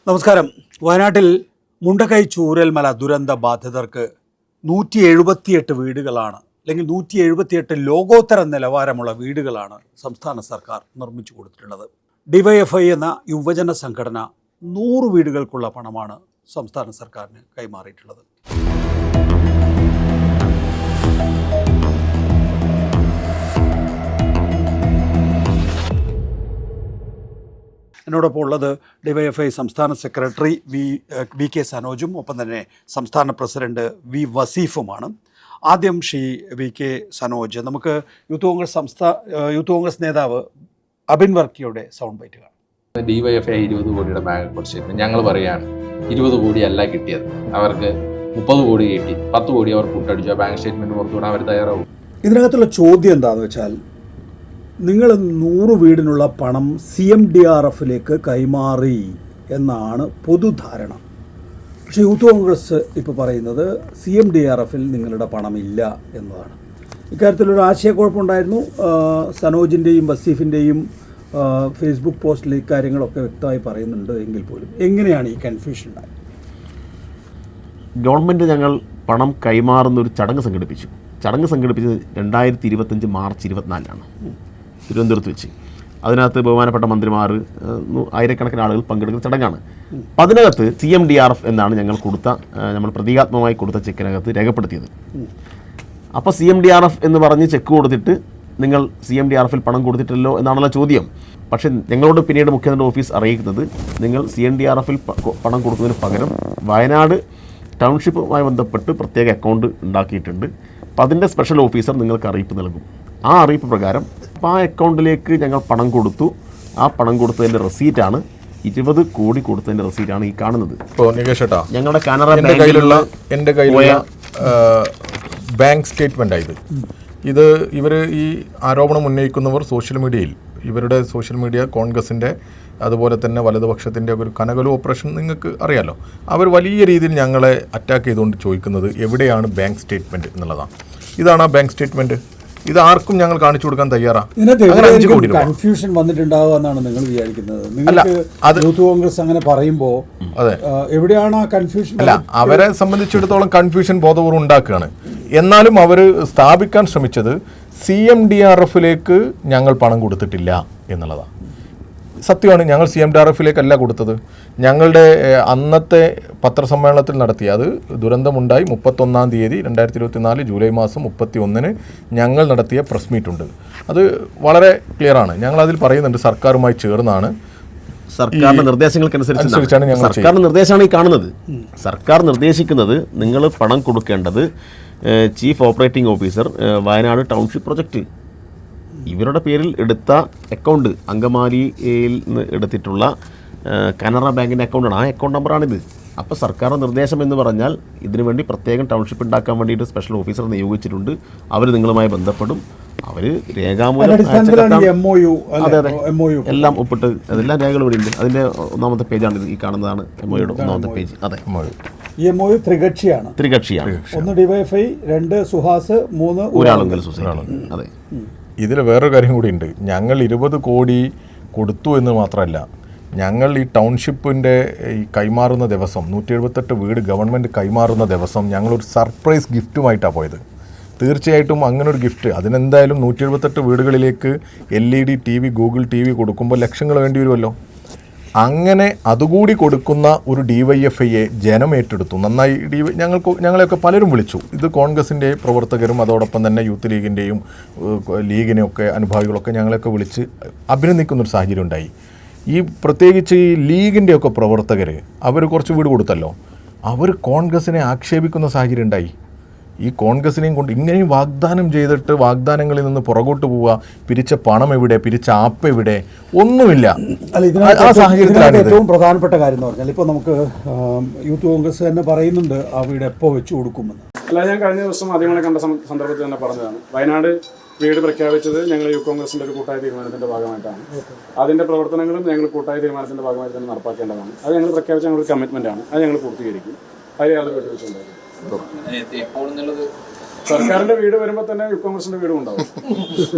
നമസ്കാരം. വയനാട്ടിൽ മുണ്ടക്കൈ ചൂരൽമല ദുരന്ത ബാധിതർക്ക് 178 വീടുകളാണ്, അല്ലെങ്കിൽ 178 ലോകോത്തര നിലവാരമുള്ള വീടുകളാണ് സംസ്ഥാന സർക്കാർ നിർമ്മിച്ചു കൊടുത്തിട്ടുള്ളത്. ഡിവൈഎഫ്ഐ എന്ന യുവജന സംഘടന 100 വീടുകൾക്കുള്ള പണമാണ് സംസ്ഥാന സർക്കാരിന് കൈമാറിയിട്ടുള്ളത്. എന്നോടൊപ്പം ഉള്ളത് ഡിവൈഎഫ്ഐ സംസ്ഥാന സെക്രട്ടറി വി കെ സനോജും ഒപ്പം തന്നെ സംസ്ഥാന പ്രസിഡന്റ് വി വസീഫുമാണ്. ആദ്യം ശ്രീ വി കെ സനോജ്, നമുക്ക് യൂത്ത് കോൺഗ്രസ് നേതാവ് അബിൻ വർക്കിയുടെ സൗണ്ട് ബൈറ്റ് കാണാം. ഡിവൈഎഫ്ഐ 20 കോടിയുടെ ബാങ്ക് അക്കൗണ്ട് ഞങ്ങൾ പറയാണ് 20 കോടിയല്ല കിട്ടിയത്, അവർക്ക് 30 കോടി കിട്ടി, 10 കോടി അവർ കൂട്ടടിച്ചു. ബാങ്ക് സ്റ്റേറ്റ്മെന്റ് പുറത്തുവിടാൻ അവർ തയ്യാറാവും. ഇതിനകത്തുള്ള ചോദ്യം എന്താണെന്ന് വെച്ചാൽ, നിങ്ങൾ 100 വീടിനുള്ള പണം CMDRFിലേക്ക് കൈമാറി എന്നാണ് പൊതുധാരണ. പക്ഷേ യൂത്ത് കോൺഗ്രസ് ഇപ്പോൾ പറയുന്നത് CMDRFിൽ നിങ്ങളുടെ പണമില്ല എന്നതാണ്. ഇക്കാര്യത്തിലൊരു ആശയക്കുഴപ്പമുണ്ടായിരുന്നു. സനോജിൻ്റെയും വസീഫിൻ്റെയും ഫേസ്ബുക്ക് പോസ്റ്റിൽ ഇക്കാര്യങ്ങളൊക്കെ വ്യക്തമായി പറയുന്നുണ്ട് എങ്കിൽ പോലും എങ്ങനെയാണ് ഈ കൺഫ്യൂഷൻ ഉണ്ടായത്? ഗവൺമെൻറ് ഞങ്ങൾ പണം കൈമാറുന്നൊരു ചടങ്ങ് സംഘടിപ്പിച്ചത് 2025 മാർച്ച് 24 തിരുവനന്തപുരത്ത് വെച്ച്. അതിനകത്ത് ബഹുമാനപ്പെട്ട മന്ത്രിമാർ, ആയിരക്കണക്കിന് ആളുകൾ പങ്കെടുക്കുന്ന ചടങ്ങാണ്. അപ്പം അതിനകത്ത് CMDRF എന്നാണ് നമ്മൾ പ്രതീകാത്മകമായി കൊടുത്ത ചെക്കിനകത്ത് രേഖപ്പെടുത്തിയത്. അപ്പോൾ CMDRF എന്ന് പറഞ്ഞ് ചെക്ക് കൊടുത്തിട്ട് നിങ്ങൾ CMDRFിൽ പണം കൊടുത്തിട്ടില്ലല്ലോ എന്നാണല്ലോ ചോദ്യം. പക്ഷേ ഞങ്ങളോട് പിന്നീട് മുഖ്യമന്ത്രി ഓഫീസ് അറിയിക്കുന്നത്, നിങ്ങൾ CMDRFിൽ പണം കൊടുക്കുന്നതിന് പകരം വയനാട് ടൗൺഷിപ്പുമായി ബന്ധപ്പെട്ട് പ്രത്യേക അക്കൗണ്ട് ഉണ്ടാക്കിയിട്ടുണ്ട്, അപ്പോൾ അതിൻ്റെ സ്പെഷ്യൽ ഓഫീസർ നിങ്ങൾക്ക് അറിയിപ്പ് നൽകും. ആ അറിയിപ്പ് പ്രകാരം ആ അക്കൗണ്ടിലേക്ക് ഞങ്ങൾ പണം കൊടുത്തു. ആ പണം കൊടുത്തതിൻ്റെ റെസീറ്റാണ് 20 കോടി കൊടുത്തതിൻ്റെ റെസീറ്റാണ് ഈ കാണുന്നത്. ഇപ്പോൾ നികേഷ് ഏട്ടാ, ഞങ്ങളുടെ കാനറ എൻ്റെ കയ്യിലുള്ള ബാങ്ക് സ്റ്റേറ്റ്മെൻറ്റായത്. ഇവർ ഈ ആരോപണം ഉന്നയിക്കുന്നവർ ഇവരുടെ സോഷ്യൽ മീഡിയ കോൺഗ്രസിൻ്റെ അതുപോലെ തന്നെ വലതുപക്ഷത്തിൻ്റെ ഒരു കനകലു ഓപ്പറേഷൻ നിങ്ങൾക്ക് അറിയാലോ. അവർ വലിയ രീതിയിൽ ഞങ്ങളെ അറ്റാക്ക് ചെയ്തുകൊണ്ട് ചോദിക്കുന്നത് എവിടെയാണ് ബാങ്ക് സ്റ്റേറ്റ്മെൻറ്റ് എന്നുള്ളതാണ്. ഇതാണ് ആ ബാങ്ക് സ്റ്റേറ്റ്മെൻറ്റ്. ഇത് ആർക്കും ഞങ്ങൾ കാണിച്ചു കൊടുക്കാൻ തയ്യാറാണ്. കൺഫ്യൂഷൻ വന്നിട്ടുണ്ടാവുക എന്നാണ് നിങ്ങൾ വിചാരിക്കുന്നത്? യൂത്ത് കോൺഗ്രസ് അങ്ങനെ പറയുമ്പോൾ അതെ, എവിടെയാണ് ആ കൺഫ്യൂഷൻ? അല്ല, അവരെ സംബന്ധിച്ചിടത്തോളം കൺഫ്യൂഷൻ ബോധപൂർവ്വം ഉണ്ടാക്കുകയാണ്. എന്നാലും അവർ സ്ഥാപിക്കാൻ ശ്രമിച്ചത് CMDRFിലേക്ക് ഞങ്ങൾ പണം കൊടുത്തിട്ടില്ല എന്നുള്ളതാണ്. സത്യമാണ്, ഞങ്ങൾ CMDRFിലേക്കല്ല കൊടുത്തത്. ഞങ്ങളുടെ അന്നത്തെ പത്രസമ്മേളനത്തിൽ അത് ദുരന്തമുണ്ടായി 31 തീയതി 2024 ജൂലൈ മാസം 31 ഞങ്ങൾ നടത്തിയ പ്രസ് മീറ്റുണ്ട്. അത് വളരെ ക്ലിയറാണ്. ഞങ്ങൾ അതിൽ പറയുന്നുണ്ട്, സർക്കാരുമായി ചേർന്നാണ്, സർക്കാരിൻ്റെ നിർദ്ദേശങ്ങൾക്കനുസരിച്ചാണ് സർക്കാരിൻ്റെ നിർദ്ദേശമാണ് ഈ കാണുന്നത്. സർക്കാർ നിർദ്ദേശിക്കുന്നത് നിങ്ങൾ പണം കൊടുക്കേണ്ടത് chief operating officer Wayanad township project ഇവരുടെ പേരിൽ എടുത്ത അക്കൗണ്ട്, അങ്കമാലിയിൽ നിന്ന് എടുത്തിട്ടുള്ള കാനറ ബാങ്കിൻ്റെ അക്കൗണ്ടാണ്. ആ അക്കൗണ്ട് നമ്പറാണിത്. അപ്പോൾ സർക്കാർ നിർദ്ദേശം എന്ന് പറഞ്ഞാൽ ഇതിനു വേണ്ടി പ്രത്യേകം ടൗൺഷിപ്പ് ഉണ്ടാക്കാൻ വേണ്ടിയിട്ട് സ്പെഷ്യൽ ഓഫീസർ നിയോഗിച്ചിട്ടുണ്ട്. അവർ നിങ്ങളുമായി ബന്ധപ്പെടും. അവർ രേഖാമൂലം എല്ലാം ഒപ്പിട്ട് അതെല്ലാം രേഖകൾ ഇവിടെ ഉണ്ട്. അതിൻ്റെ 1ാമത്തെ പേജാണ് ഈ കാണുന്നതാണ് MOUയുടെ 1ാമത്തെ പേജ്. അതെ, ഈ MOU ത്രികക്ഷിയാണ്. ഒന്ന് ഡിവൈഎഫ്ഐ, 2 സുഹാസ്, 3 ഊരാളുങ്കൽ സൊസൈറ്റി. അതെ, ഇതിൽ വേറൊരു കാര്യം കൂടി ഉണ്ട്. ഞങ്ങൾ 20 കോടി കൊടുത്തു എന്ന് മാത്രമല്ല, ഞങ്ങൾ ഈ ടൗൺഷിപ്പിൻ്റെ ഈ കൈമാറുന്ന ദിവസം 178 വീട് ഗവൺമെൻറ് കൈമാറുന്ന ദിവസം ഞങ്ങളൊരു സർപ്രൈസ് ഗിഫ്റ്റുമായിട്ടാണ് പോയത്. തീർച്ചയായിട്ടും അങ്ങനൊരു ഗിഫ്റ്റ്, അതിനെന്തായാലും 178 വീടുകളിലേക്ക് LED TV, ഗൂഗിൾ TV കൊടുക്കുമ്പോൾ ലക്ഷങ്ങൾ വേണ്ടി വരുമല്ലോ. അങ്ങനെ അതുകൂടി കൊടുക്കുന്ന ഒരു DYFIയെ ജനം ഏറ്റെടുത്തു. നന്നായി ഞങ്ങളെയൊക്കെ പലരും വിളിച്ചു. ഇത് കോൺഗ്രസിൻ്റെ പ്രവർത്തകരും അതോടൊപ്പം തന്നെ യൂത്ത് ലീഗിനെയൊക്കെ അനുഭാവികളൊക്കെ ഞങ്ങളെയൊക്കെ വിളിച്ച് അഭിനന്ദിക്കുന്നൊരു സാഹചര്യം ഉണ്ടായി. ഈ പ്രത്യേകിച്ച് ഈ ലീഗിൻ്റെയൊക്കെ പ്രവർത്തകർ അവർ കുറച്ച് വീട് കൊടുത്തല്ലോ, അവർ കോൺഗ്രസിനെ ആക്ഷേപിക്കുന്ന സാഹചര്യം ഉണ്ടായി. ഈ കോൺഗ്രസിനെയും കൊണ്ട് ഇങ്ങനെയും വാഗ്ദാനം ചെയ്തിട്ട് വാഗ്ദാനങ്ങളിൽ നിന്ന് പുറകോട്ട് പോവുക, പിരിച്ച പണം എവിടെ, പിരിച്ച ആപ്പ് എവിടെ, ഒന്നുമില്ല. ആ സാഹചര്യത്തിലാണ് ഏറ്റവും പ്രധാനപ്പെട്ട കാര്യം എന്ന് പറഞ്ഞാൽ, ഇപ്പോൾ നമുക്ക് യൂത്ത് കോൺഗ്രസ് തന്നെ പറയുന്നുണ്ട് ആ വീട് എപ്പോൾ വെച്ച് കൊടുക്കുമെന്ന്. അല്ല, ഞാൻ കഴിഞ്ഞ ദിവസം മാധ്യമങ്ങളെ കണ്ട സന്ദർഭത്തിൽ തന്നെ പറഞ്ഞതാണ്, വയനാട് വീട് പ്രഖ്യാപിച്ചത് ഞങ്ങൾ യൂത്ത് കോൺഗ്രസിൻ്റെ ഒരു കൂട്ടായ തീരുമാനത്തിൻ്റെ ഭാഗമായിട്ടാണ്. അതിൻ്റെ പ്രവർത്തനങ്ങളും ഞങ്ങൾ കൂട്ടായ തീരുമാനത്തിൻ്റെ ഭാഗമായി തന്നെ നടപ്പാക്കേണ്ടതാണ്. അത് ഞങ്ങൾ പ്രഖ്യാപിച്ച ഞങ്ങളുടെ കമ്മിറ്റ്മെൻറ്റാണ്. അത് ഞങ്ങൾ പൂർത്തീകരിക്കും. അതിൽ യാതൊരു വിട്ടുവീഴ്ചയുണ്ടായിരുന്നു. സർക്കാരിന്റെ വീട് വരുമ്പോൾ തന്നെ യൂത്ത് കോൺഗ്രസിന്റെ വീടും ഉണ്ടാവും.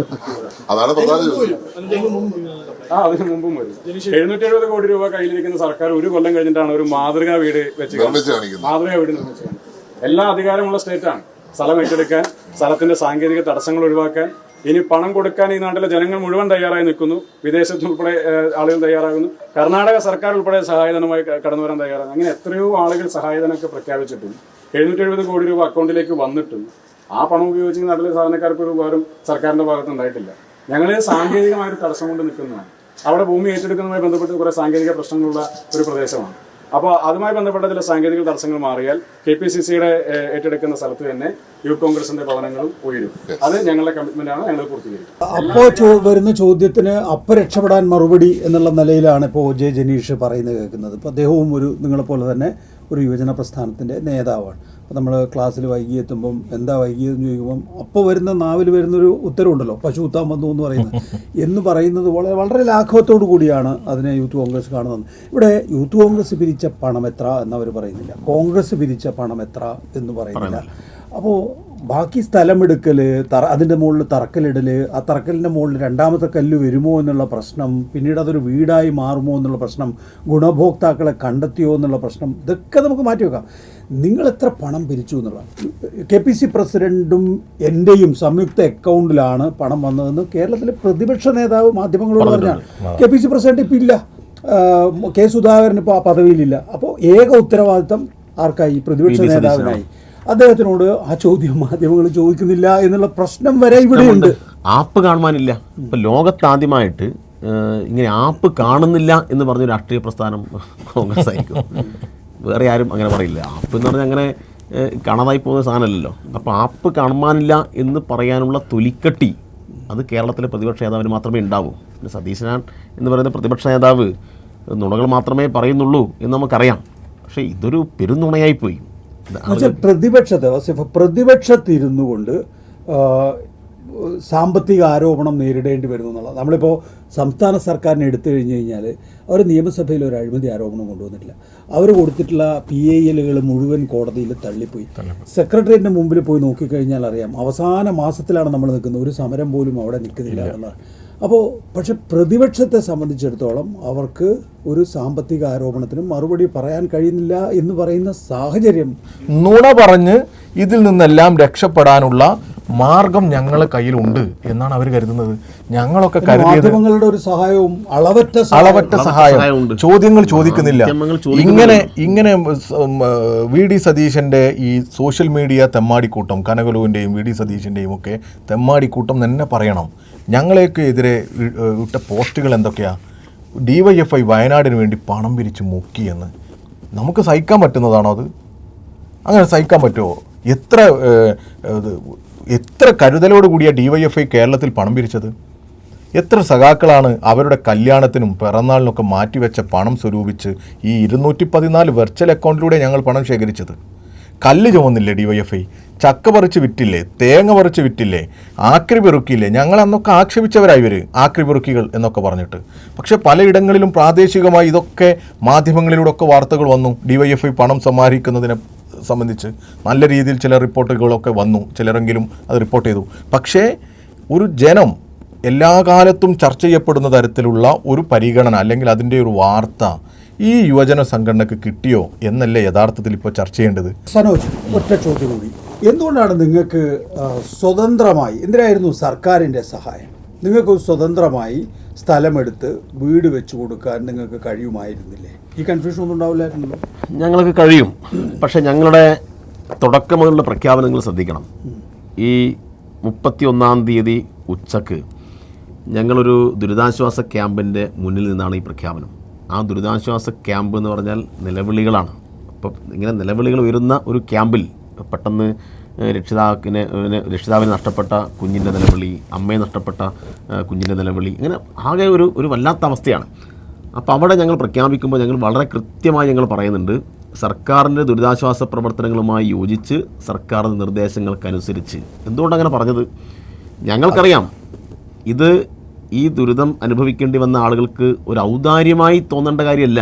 അതാണ് പ്രധാന ചോദ്യം. അതിന് മുമ്പും വരും. 770 കോടി രൂപ കയ്യിലിരിക്കുന്ന സർക്കാർ ഒരു കൊല്ലം കഴിഞ്ഞിട്ടാണ് ഒരു മാതൃകാ വീട് വെച്ച് കാണിക്കുന്നത്. മാതൃകാ വീട് നിർമ്മിച്ചു. എല്ലാ അധികാരമുള്ള സ്റ്റേറ്റാണ്. സ്ഥലം ഏറ്റെടുക്കാൻ, സ്ഥലത്തിന്റെ സാങ്കേതിക തടസ്സങ്ങൾ ഒഴിവാക്കാൻ, ഇനി പണം കൊടുക്കാൻ ഈ നാട്ടിലെ ജനങ്ങൾ മുഴുവൻ തയ്യാറായി നിൽക്കുന്നു. വിദേശത്തുൾപ്പെടെ ആളുകൾ തയ്യാറാകുന്നു. കർണാടക സർക്കാർ ഉൾപ്പെടെ സഹായധനമായി കടന്നു വരാൻ തയ്യാറാകുന്നു. അങ്ങനെ എത്രയോ ആളുകൾ സഹായധനമൊക്കെ പ്രഖ്യാപിച്ചിട്ടും 770 കോടി രൂപ അക്കൗണ്ടിലേക്ക് വന്നിട്ടും ആ പണം ഉപയോഗിച്ച് നാട്ടിലെ സാധാരണക്കാർക്ക് ഒരു ഉപകാരം സർക്കാരിന്റെ ഭാഗത്ത് ഉണ്ടായിട്ടില്ല. ഞങ്ങൾ സാങ്കേതികമായ ഒരു തടസ്സം കൊണ്ട് നിൽക്കുന്നതാണ്. അവിടെ ഭൂമി ഏറ്റെടുക്കുന്നതുമായി ബന്ധപ്പെട്ട് കുറെ സാങ്കേതിക പ്രശ്നങ്ങളുള്ള ഒരു പ്രദേശമാണ്. അപ്പോൾ അതുമായി ബന്ധപ്പെട്ട ചില സാങ്കേതിക തടസ്സങ്ങൾ മാറിയാൽ KPCCയുടെ ഏറ്റെടുക്കുന്ന സ്ഥലത്ത് തന്നെ യൂത്ത് കോൺഗ്രസിന്റെ ഭവനങ്ങളും ഉയരും. അത് ഞങ്ങളുടെ കമ്മിറ്റ്മെന്റ് ആണ്. ഞങ്ങൾ പൂർത്തീകരിക്കും. അപ്പോൾ വരുന്ന ചോദ്യത്തിന് അപ്പം രക്ഷപ്പെടാൻ മറുപടി എന്നുള്ള നിലയിലാണ് ഇപ്പോൾ ജെ ജനീഷ് പറയുന്നത് കേൾക്കുന്നത്. ഇപ്പോൾ അദ്ദേഹവും നിങ്ങളെപ്പോലെ തന്നെ ഒരു യുവജന പ്രസ്ഥാനത്തിൻ്റെ നേതാവാണ്. അപ്പോൾ നമ്മൾ ക്ലാസ്സിൽ വൈകി എത്തുമ്പം എന്താ വൈകിയെന്ന് ചോദിക്കുമ്പം അപ്പോൾ വരുന്ന നാവിൽ വരുന്നൊരു ഉത്തരവുണ്ടല്ലോ, പശു കുത്താൻ വന്നു എന്ന് പറയുന്നത് പറയുന്നത് വളരെ ലാഘവത്തോടു കൂടിയാണ് അതിനെ യൂത്ത് കോൺഗ്രസ് കാണുന്നത്. ഇവിടെ യൂത്ത് കോൺഗ്രസ് പിരിച്ച പണം എത്ര എന്നവർ പറയുന്നില്ല, കോൺഗ്രസ് പിരിച്ച പണം എത്ര എന്ന് പറയുന്നില്ല. അപ്പോൾ ബാക്കി സ്ഥലമെടുക്കൽ, അതിൻ്റെ മുകളിൽ തറക്കലിടൽ, ആ തറക്കലിൻ്റെ മുകളിൽ രണ്ടാമത്തെ കല്ല് വരുമോ എന്നുള്ള പ്രശ്നം, പിന്നീട് അതൊരു വീടായി മാറുമോ എന്നുള്ള പ്രശ്നം, ഗുണഭോക്താക്കളെ കണ്ടെത്തിയോ എന്നുള്ള പ്രശ്നം, ഇതൊക്കെ നമുക്ക് മാറ്റിവെക്കാം. നിങ്ങൾ എത്ര പണം പിരിച്ചു എന്നുള്ള KPC പ്രസിഡൻറ്റും എൻ്റെയും സംയുക്ത അക്കൗണ്ടിലാണ് പണം വന്നതെന്ന് കേരളത്തിലെ പ്രതിപക്ഷ നേതാവ് മാധ്യമങ്ങളോട് പറഞ്ഞാണ്. KPC പ്രസിഡന്റ് ഇപ്പം ഇല്ല, K സുധാകരൻ ഇപ്പോൾ ആ പദവിയിലില്ല. അപ്പോൾ ഏക ഉത്തരവാദിത്തം ആർക്കായി? പ്രതിപക്ഷ നേതാവിനായി. അദ്ദേഹത്തിനോട് ആ ചോദ്യം മാധ്യമങ്ങൾ ചോദിക്കുന്നില്ല എന്നുള്ള പ്രശ്നം വരെ ഇവിടെയുണ്ട്. ആപ്പ് കാണുവാനില്ല. ഇപ്പം ലോകത്താദ്യമായിട്ട് ഇങ്ങനെ ആപ്പ് കാണുന്നില്ല എന്ന് പറഞ്ഞ രാഷ്ട്രീയ പ്രസ്ഥാനം കോൺഗ്രസ് ആയിരിക്കും. വേറെ ആരും അങ്ങനെ പറയില്ല. ആപ്പ് എന്ന് പറഞ്ഞാൽ അങ്ങനെ കാണാതായി പോകുന്ന സാധനമല്ലല്ലോ. അപ്പോൾ ആപ്പ് കാണുവാനില്ല എന്ന് പറയാനുള്ള തൊലിക്കട്ടി അത് കേരളത്തിലെ പ്രതിപക്ഷ നേതാവിന് മാത്രമേ ഉണ്ടാവൂ. പിന്നെ സതീശനാൻ എന്ന് പറയുന്ന പ്രതിപക്ഷ നേതാവ് നുണകൾ മാത്രമേ പറയുന്നുള്ളൂ എന്ന് നമുക്കറിയാം. പക്ഷേ ഇതൊരു പെരുന്നുണയായിപ്പോയി. പ്രതിപക്ഷത്തിരുന്നു കൊണ്ട് സാമ്പത്തിക ആരോപണം നേരിടേണ്ടി വരുന്നു എന്നുള്ളത്. നമ്മളിപ്പോൾ സംസ്ഥാന സർക്കാരിനെ എടുത്തു കഴിഞ്ഞ് കഴിഞ്ഞാൽ അവർ നിയമസഭയിൽ ഒരു അഴിമതി ആരോപണം കൊണ്ടുവന്നിട്ടില്ല. അവർ കൊടുത്തിട്ടുള്ള PIL മുഴുവൻ കോടതിയിൽ തള്ളിപ്പോയി. സെക്രട്ടേറിയറ്റിൻ്റെ മുമ്പിൽ പോയി നോക്കിക്കഴിഞ്ഞാൽ അറിയാം, അവസാന മാസത്തിലാണ് നമ്മൾ നിൽക്കുന്നത്. ഒരു സമരം പോലും അവിടെ നിൽക്കുന്നില്ല എന്നുള്ളത്. അപ്പോൾ പക്ഷെ പ്രതിപക്ഷത്തെ സംബന്ധിച്ചിടത്തോളം അവർക്ക് ഒരു സാമ്പത്തിക ആരോപണത്തിനും മറുപടി പറയാൻ കഴിയുന്നില്ല എന്ന് പറയുന്ന സാഹചര്യം, നുണ പറഞ്ഞ് ഇതിൽ നിന്നെല്ലാം രക്ഷപ്പെടാനുള്ള മാർഗം ഞങ്ങളെ കയ്യിലുണ്ട് എന്നാണ് അവർ കരുതുന്നത്. ഞങ്ങളൊക്കെ കരുതിയത് മാധ്യമങ്ങളുടെ ഒരു സഹായവും അളവറ്റ സഹായം, ചോദ്യങ്ങൾ ചോദിക്കുന്നില്ല. ഇങ്ങനെ VD സതീശന്റെ ഈ സോഷ്യൽ മീഡിയ തെമ്മാടിക്കൂട്ടം, കനകലുവിൻ്റെയും VD സതീശൻ്റെയും ഒക്കെ തെമ്മാടിക്കൂട്ടം തന്നെ പറയണം. ഞങ്ങളെയൊക്കെ എതിരെ ഇട്ട പോസ്റ്റുകൾ എന്തൊക്കെയാണ്? DYFI വയനാടിന് വേണ്ടി പണം പിരിച്ച് മുക്കിയെന്ന്. നമുക്ക് സഹിക്കാൻ പറ്റുന്നതാണോ അത്? അങ്ങനെ സഹിക്കാൻ പറ്റുമോ? എത്ര കരുതലോട് കൂടിയ DYFI കേരളത്തിൽ പണം പിരിച്ചത്? എത്ര സഖാക്കളാണ് അവരുടെ കല്യാണത്തിനും പിറന്നാളിനൊക്കെ മാറ്റിവെച്ച പണം സ്വരൂപിച്ച് ഈ 214 വെർച്വൽ അക്കൗണ്ടിലൂടെ ഞങ്ങൾ പണം ശേഖരിച്ചത്? കല്ല് ചുമന്നില്ലേ DYFI? ചക്ക പറിച്ച് വിറ്റില്ലേ? തേങ്ങ പറിച്ച് വിറ്റില്ലേ? ആക്രി പെറുക്കിയില്ലേ? ഞങ്ങൾ അന്നൊക്കെ ആക്ഷേപിച്ചവരായി ഇവർ, ആക്രി പെറുക്കികൾ എന്നൊക്കെ പറഞ്ഞിട്ട്. പക്ഷേ പലയിടങ്ങളിലും പ്രാദേശികമായി ഇതൊക്കെ മാധ്യമങ്ങളിലൂടെ ഒക്കെ വാർത്തകൾ വന്നു. DYFI പണം സമാഹരിക്കുന്നതിനെ സംബന്ധിച്ച് നല്ല രീതിയിൽ ചില റിപ്പോർട്ടുകളൊക്കെ വന്നു. ചിലരെങ്കിലും അത് റിപ്പോർട്ട് ചെയ്തു. പക്ഷേ ഒരു ജനം എല്ലാ കാലത്തും ചർച്ച ചെയ്യപ്പെടുന്ന തരത്തിലുള്ള ഒരു പരിഗണന അല്ലെങ്കിൽ അതിൻ്റെ ഒരു വാർത്ത ഈ യുവജന സംഘടനക്ക് കിട്ടിയോ എന്നല്ലേ യഥാർത്ഥത്തിൽ ഇപ്പോൾ ചർച്ച ചെയ്യേണ്ടത്. സനോജ്, ഒറ്റ ചോദ്യം കൂടി. എന്തുകൊണ്ടാണ് നിങ്ങൾക്ക് സ്വതന്ത്രമായി, എന്തിനായിരുന്നു സർക്കാരിൻ്റെ സഹായം? നിങ്ങൾക്ക് സ്വതന്ത്രമായി സ്ഥലമെടുത്ത് വീട് വെച്ച് കൊടുക്കാൻ നിങ്ങൾക്ക് കഴിയുമായിരുന്നില്ലേ? ഈ കൺഫ്യൂഷൻ ഒന്നും ഉണ്ടാവില്ലായിരുന്നല്ലോ. ഞങ്ങൾക്ക് കഴിയും. പക്ഷേ ഞങ്ങളുടെ തുടക്കം മുതലുള്ള പ്രഖ്യാപനങ്ങൾ ശ്രദ്ധിക്കണം. ഈ 31-ാം തീയതി ഉച്ചക്ക് ഞങ്ങളൊരു ദുരിതാശ്വാസ ക്യാമ്പിൻ്റെ മുന്നിൽ നിന്നാണ് ഈ പ്രഖ്യാപനം. ആ ദുരിതാശ്വാസ ക്യാമ്പ് എന്ന് പറഞ്ഞാൽ നിലവിളികളാണ്. അപ്പം ഇങ്ങനെ നിലവിളികൾ ഉയരുന്ന ഒരു ക്യാമ്പിൽ പെട്ടെന്ന് രക്ഷിതാവിനെ നഷ്ടപ്പെട്ട കുഞ്ഞിൻ്റെ നിലവിളി, അമ്മയെ നഷ്ടപ്പെട്ട കുഞ്ഞിൻ്റെ നിലവിളി, ഇങ്ങനെ ആകെ ഒരു വല്ലാത്ത അവസ്ഥയാണ്. അപ്പോൾ അവിടെ ഞങ്ങൾ പ്രഖ്യാപിക്കുമ്പോൾ ഞങ്ങൾ വളരെ കൃത്യമായി ഞങ്ങൾ പറയുന്നുണ്ട്, സർക്കാരിൻ്റെ ദുരിതാശ്വാസ പ്രവർത്തനങ്ങളുമായി യോജിച്ച് സർക്കാരിൻ്റെ നിർദ്ദേശങ്ങൾക്കനുസരിച്ച്. എന്തുകൊണ്ടങ്ങനെ പറഞ്ഞത്? ഞങ്ങൾക്കറിയാം ഇത് ഈ ദുരിതം അനുഭവിക്കേണ്ടി വന്ന ആളുകൾക്ക് ഒരു ഔദാര്യമായി തോന്നേണ്ട കാര്യമല്ല.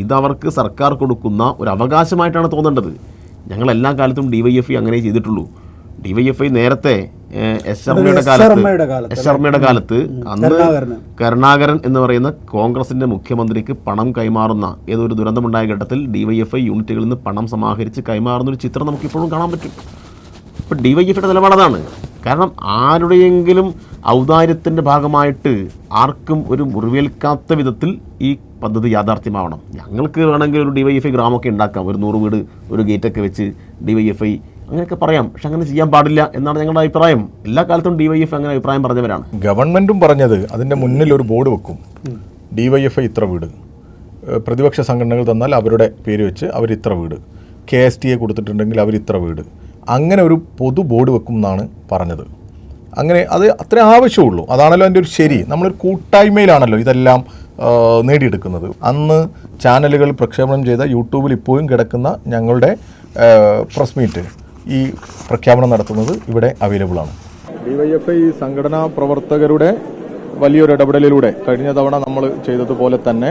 ഇതവർക്ക് സർക്കാർ കൊടുക്കുന്ന ഒരു അവകാശമായിട്ടാണ് തോന്നേണ്ടത്. ഞങ്ങൾ എല്ലാ കാലത്തും DYFI അങ്ങനെ ചെയ്തിട്ടുള്ളൂ. ഡിവൈഎഫ്ഐ നേരത്തെ എസ് കാലത്ത് ശർമ്മയുടെ കാലത്ത് അന്ന് കരുണാകരൻ എന്ന് പറയുന്ന കോൺഗ്രസിന്റെ മുഖ്യമന്ത്രിക്ക് പണം കൈമാറുന്ന ഏതൊരു ദുരന്തമുണ്ടായ ഘട്ടത്തിൽ ഡിവൈഎഫ്ഐ യൂണിറ്റുകളിൽ നിന്ന് പണം സമാഹരിച്ച് കൈമാറുന്ന ഒരു ചിത്രം നമുക്കിപ്പോഴും കാണാൻ പറ്റും. ഇപ്പം ഡിവൈഎഫ്ഐയുടെ നിലപാടതാണ്. കാരണം ആരുടെയെങ്കിലും ഔദാര്യത്തിൻ്റെ ഭാഗമായിട്ട് ആർക്കും ഒരു മുറിവേൽക്കാത്ത വിധത്തിൽ ഈ പദ്ധതി യാഥാർത്ഥ്യമാവണം. ഞങ്ങൾക്ക് വേണമെങ്കിൽ ഒരു ഡിവൈഎഫ്ഐ ഗ്രാമമൊക്കെ ഉണ്ടാക്കാം, ഒരു 100 വീട് ഒരു ഗേറ്റൊക്കെ വെച്ച് ഡിവൈഎഫ്ഐ അങ്ങനെയൊക്കെ പറയാം. പക്ഷെ അങ്ങനെ ചെയ്യാൻ പാടില്ല എന്നാണ് ഞങ്ങളുടെ അഭിപ്രായം. എല്ലാ കാലത്തും ഡിവൈഎഫ്ഐ അങ്ങനെ അഭിപ്രായം പറഞ്ഞവരാണ്. ഗവൺമെൻറ്റും പറഞ്ഞത് അതിൻ്റെ മുന്നിൽ ഒരു ബോർഡ് വെക്കും, ഡിവൈഎഫ്ഐ ഇത്ര വീട്, പ്രതിപക്ഷ സംഘടനകൾ തന്നാൽ അവരുടെ പേര് വെച്ച് അവർ ഇത്ര വീട്, KSTA കൊടുത്തിട്ടുണ്ടെങ്കിൽ അവർ ഇത്ര വീട്, അങ്ങനെ ഒരു പൊതു ബോർഡ് വെക്കും എന്നാണ് പറഞ്ഞത്. അങ്ങനെ അത് അത്രേ ആവശ്യമുള്ളൂ. അതാണല്ലോ അതിൻ്റെ ഒരു ശരി. നമ്മളൊരു കൂട്ടായ്മയിലാണല്ലോ ഇതെല്ലാം നേടിയെടുക്കുന്നത്. അന്ന് ചാനലുകൾ പ്രക്ഷേപണം ചെയ്ത യൂട്യൂബിൽ ഇപ്പോഴും കിടക്കുന്ന ഞങ്ങളുടെ പ്രസ് മീറ്റ് ഈ പ്രഖ്യാപനം നടത്തുന്നത് ഇവിടെ അവൈലബിൾ ആണ്. DYFI സംഘടനാ പ്രവർത്തകരുടെ വലിയൊരു ഇടപെടലിലൂടെ കഴിഞ്ഞ തവണ നമ്മൾ ചെയ്തതുപോലെ തന്നെ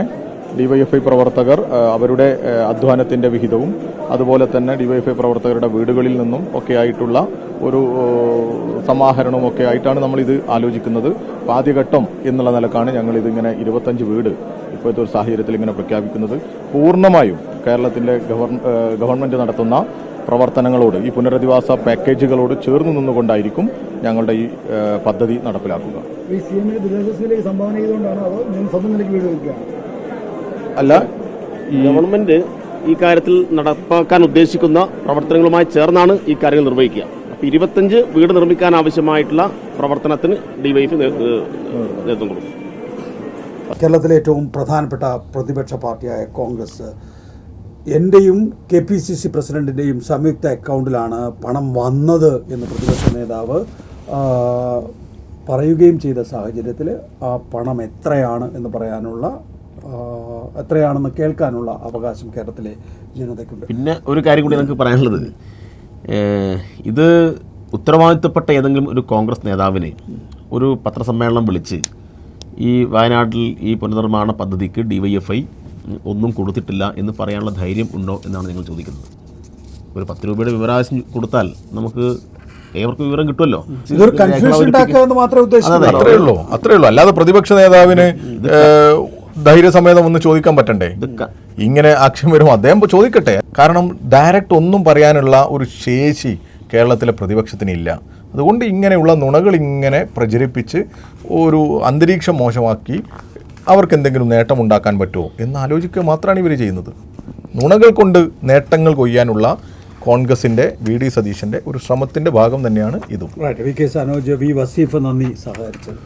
DYFI പ്രവർത്തകർ അവരുടെ അധ്വാനത്തിൻ്റെ വിഹിതവും അതുപോലെ തന്നെ DYFI പ്രവർത്തകരുടെ വീടുകളിൽ നിന്നും ഒക്കെ ആയിട്ടുള്ള ഒരു സമാഹരണവും ഒക്കെ ആയിട്ടാണ് നമ്മളിത് ആലോചിക്കുന്നത്. ആദ്യഘട്ടം എന്നുള്ള നിലക്കാണ് ഞങ്ങളിതിങ്ങനെ 25 വീട് ഇപ്പോഴത്തെ ഒരു സാഹചര്യത്തിൽ ഇങ്ങനെ പ്രഖ്യാപിക്കുന്നത്. പൂർണ്ണമായും കേരളത്തിൻ്റെ ഗവൺമെൻറ് നടത്തുന്ന പ്രവർത്തനങ്ങളോട് ഈ പുനരധിവാസ പാക്കേജുകളോട് ചേർന്ന് നിന്നുകൊണ്ടായിരിക്കും ഞങ്ങളുടെ ഈ പദ്ധതി നടപ്പിലാക്കുക. അല്ല, ഈ ഗവൺമെന്റ് ഈ കാര്യത്തിൽ നടപ്പാക്കാൻ ഉദ്ദേശിക്കുന്ന പ്രവർത്തനങ്ങളുമായി ചേർന്നാണ് ഈ കാര്യങ്ങൾ നിർവഹിക്കുക. അപ്പോൾ 25 വീട് നിർമ്മിക്കാൻ ആവശ്യമായിട്ടുള്ള പ്രവർത്തനത്തിന് DYFI നേതൃത്വം കൊടുക്കും. കേരളത്തിലെ ഏറ്റവും പ്രധാനപ്പെട്ട പ്രതിപക്ഷ പാർട്ടിയായ കോൺഗ്രസ് എൻ്റെയും KPCC പ്രസിഡന്റിൻ്റെയും സംയുക്ത അക്കൗണ്ടിലാണ് പണം വന്നത് എന്ന് പ്രതിപക്ഷ നേതാവ് പറയുകയും ചെയ്ത സാഹചര്യത്തിൽ ആ പണം എത്രയാണ് എന്ന് പറയാനുള്ള എത്രയാണെന്ന് കേൾക്കാനുള്ള അവകാശം കേരളത്തിലെ ജനതയ്ക്കുണ്ട്. പിന്നെ ഒരു കാര്യം കൂടി നമുക്ക് പറയാനുള്ളത്, ഇത് ഉത്തരവാദിത്തപ്പെട്ട ഏതെങ്കിലും ഒരു കോൺഗ്രസ് നേതാവിന് ഒരു പത്രസമ്മേളനം വിളിച്ച് ഈ വയനാട്ടിൽ ഈ പുനർനിർമ്മാണ പദ്ധതിക്ക് DYFI ഒന്നും കൊടുത്തിട്ടില്ല എന്ന് പറയാനുള്ള ധൈര്യം ഉണ്ടോ എന്നാണ് ഞങ്ങൾ ചോദിക്കുന്നത്. ഒരു 10 രൂപയുടെ വിവരാവകാശം കൊടുത്താൽ നമുക്ക് ഏവർക്കും വിവരം കിട്ടുമല്ലോ. ഇതൊരു കൺഫ്യൂഷൻ ഉണ്ടാക്കുക മാത്രമേ ഉദ്ദേശിക്കുന്നുള്ളൂ. അത്രേ ഉള്ളൂ. അല്ലാതെ പ്രതിപക്ഷ നേതാവിന് ധൈര്യസമേതം ഒന്ന് ചോദിക്കാൻ പറ്റണ്ടേ? ഇങ്ങനെ ആക്ഷേപം വരുമ്പോൾ അദ്ദേഹം ചോദിക്കട്ടെ. കാരണം ഡയറക്റ്റ് ഒന്നും പറയാനുള്ള ഒരു ശേഷി കേരളത്തിലെ പ്രതിപക്ഷത്തിനില്ല. അതുകൊണ്ട് ഇങ്ങനെയുള്ള നുണകൾ ഇങ്ങനെ പ്രചരിപ്പിച്ച് ഒരു അന്തരീക്ഷം മോശമാക്കി അവർക്ക് എന്തെങ്കിലും നേട്ടമുണ്ടാക്കാൻ പറ്റുമോ എന്ന് ആലോചിക്കുക മാത്രമാണ് ഇവർ ചെയ്യുന്നത്. നുണകൾ കൊണ്ട് നേട്ടങ്ങൾ കൊയ്യാനുള്ള കോൺഗ്രസിൻ്റെ VD സതീശൻ്റെ ഒരു ശ്രമത്തിൻ്റെ ഭാഗം തന്നെയാണ് ഇതും. VK സനോജ്, V വസീഫ്, നന്ദി സഹകരിച്ചത്.